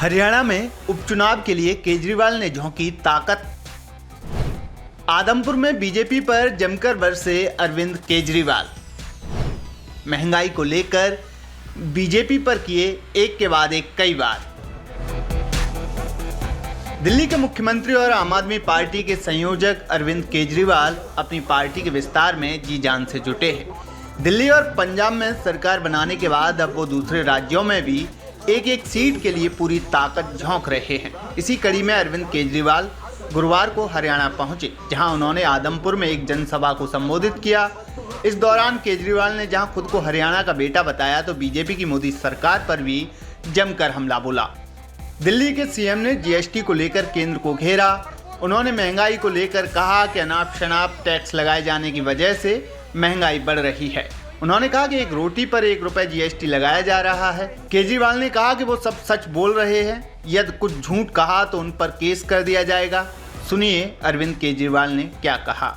हरियाणा में उपचुनाव के लिए केजरीवाल ने झोंकी ताकत। आदमपुर में बीजेपी पर जमकर बरसे अरविंद केजरीवाल। महंगाई को लेकर बीजेपी पर किए एक के बाद एक कई बार। दिल्ली के मुख्यमंत्री और आम आदमी पार्टी के संयोजक अरविंद केजरीवाल अपनी पार्टी के विस्तार में जी जान से जुटे हैं। दिल्ली और पंजाब में सरकार बनाने के बाद अब वो दूसरे राज्यों में भी एक एक सीट के लिए पूरी ताकत झोंक रहे हैं। इसी कड़ी में अरविंद केजरीवाल गुरुवार को हरियाणा पहुंचे, जहां उन्होंने आदमपुर में एक जनसभा को संबोधित किया। इस दौरान केजरीवाल ने जहां खुद को हरियाणा का बेटा बताया, तो बीजेपी की मोदी सरकार पर भी जमकर हमला बोला। दिल्ली के सीएम ने जीएसटी को लेकर केंद्र को घेरा। उन्होंने महंगाई को लेकर कहा कि अनाप शनाप टैक्स लगाए जाने की वजह से महंगाई बढ़ रही है। उन्होंने कहा कि एक रोटी पर 1 रुपए जीएसटी लगाया जा रहा है। केजरीवाल ने कहा कि वो सब सच बोल रहे हैं, यदि कुछ झूठ कहा तो उन पर केस कर दिया जाएगा। सुनिए अरविंद केजरीवाल ने क्या कहा।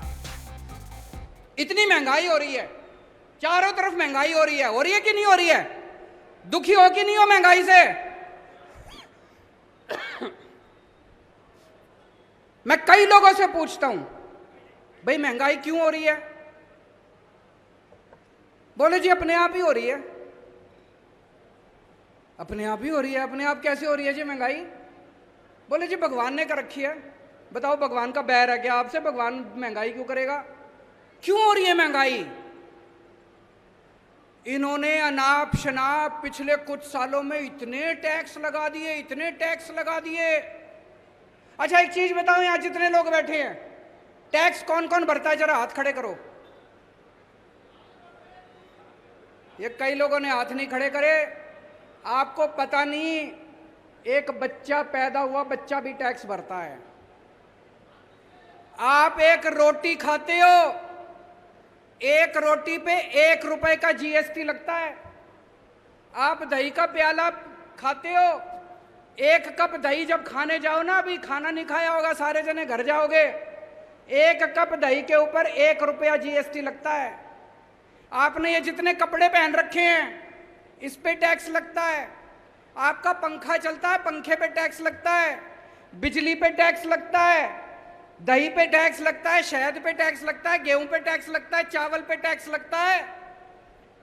इतनी महंगाई हो रही है, चारों तरफ महंगाई हो रही है कि नहीं हो रही है? दुखी हो कि नहीं हो महंगाई से? मैं कई लोगों से पूछता हूं, भाई महंगाई क्यों हो रही है? बोले जी अपने आप ही हो रही है। अपने आप ही हो रही है? अपने आप कैसे हो रही है जी महंगाई? बोले जी भगवान ने कर रखी है। बताओ भगवान का बैर है क्या आपसे? भगवान महंगाई क्यों करेगा? क्यों हो रही है महंगाई? इन्होंने अनाप शनाप पिछले कुछ सालों में इतने टैक्स लगा दिए, इतने टैक्स लगा दिए। अच्छा एक चीज बताओ, यहां जितने लोग बैठे हैं, टैक्स कौन कौन भरता है? जरा हाथ खड़े करो। ये कई लोगों ने हाथ नहीं खड़े करे। आपको पता नहीं, एक बच्चा पैदा हुआ बच्चा भी टैक्स भरता है। आप एक रोटी खाते हो, एक रोटी पे 1 रुपए का जीएसटी लगता है। आप दही का प्याला खाते हो, 1 कप दही जब खाने जाओ ना, अभी खाना नहीं खाया होगा, सारे जने घर जाओगे, 1 कप दही के ऊपर 1 रुपया जीएसटी लगता है। आपने ये जितने कपड़े पहन रखे हैं, इस पे टैक्स लगता है। आपका पंखा चलता है, पंखे पे टैक्स लगता है। बिजली पे टैक्स लगता है, दही पे टैक्स लगता है, शहद पे टैक्स लगता है, गेहूं पे टैक्स लगता है, चावल पे टैक्स लगता है।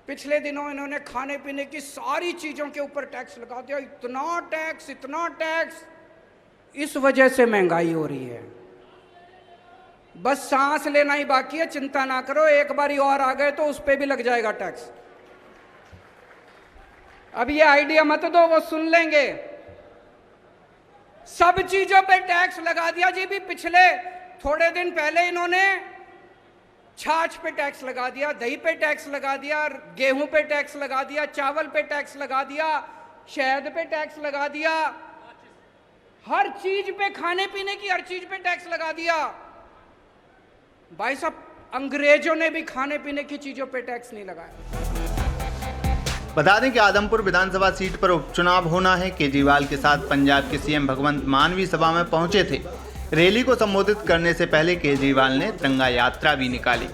पिछले दिनों इन्होंने खाने पीने की सारी चीजों के ऊपर टैक्स लगा दिया। इतना टैक्स, इतना टैक्स। इस वजह से महंगाई हो रही है। बस सांस लेना ही बाकी है, चिंता ना करो, एक बारी और आ गए तो उस पे भी लग जाएगा टैक्स। अब ये आइडिया मत दो, वो सुन लेंगे। सब चीजों पे टैक्स लगा दिया जी। भी पिछले थोड़े दिन पहले इन्होंने छाछ पे टैक्स लगा दिया, दही पे टैक्स लगा दिया, गेहूं पे टैक्स लगा दिया, चावल पे टैक्स लगा दिया, शहद पे टैक्स लगा दिया, हर चीज पे, खाने पीने की हर चीज पे टैक्स लगा दिया। भाई साहब, अंग्रेजों ने भी खाने पीने की चीजों पे टैक्स नहीं लगाया। बता दें कि आदमपुर विधानसभा सीट पर उपचुनाव होना है। केजरीवाल के साथ पंजाब के सीएम भगवंत मान भी सभा में पहुंचे थे। रैली को संबोधित करने से पहले केजरीवाल ने तिरंगा यात्रा भी निकाली।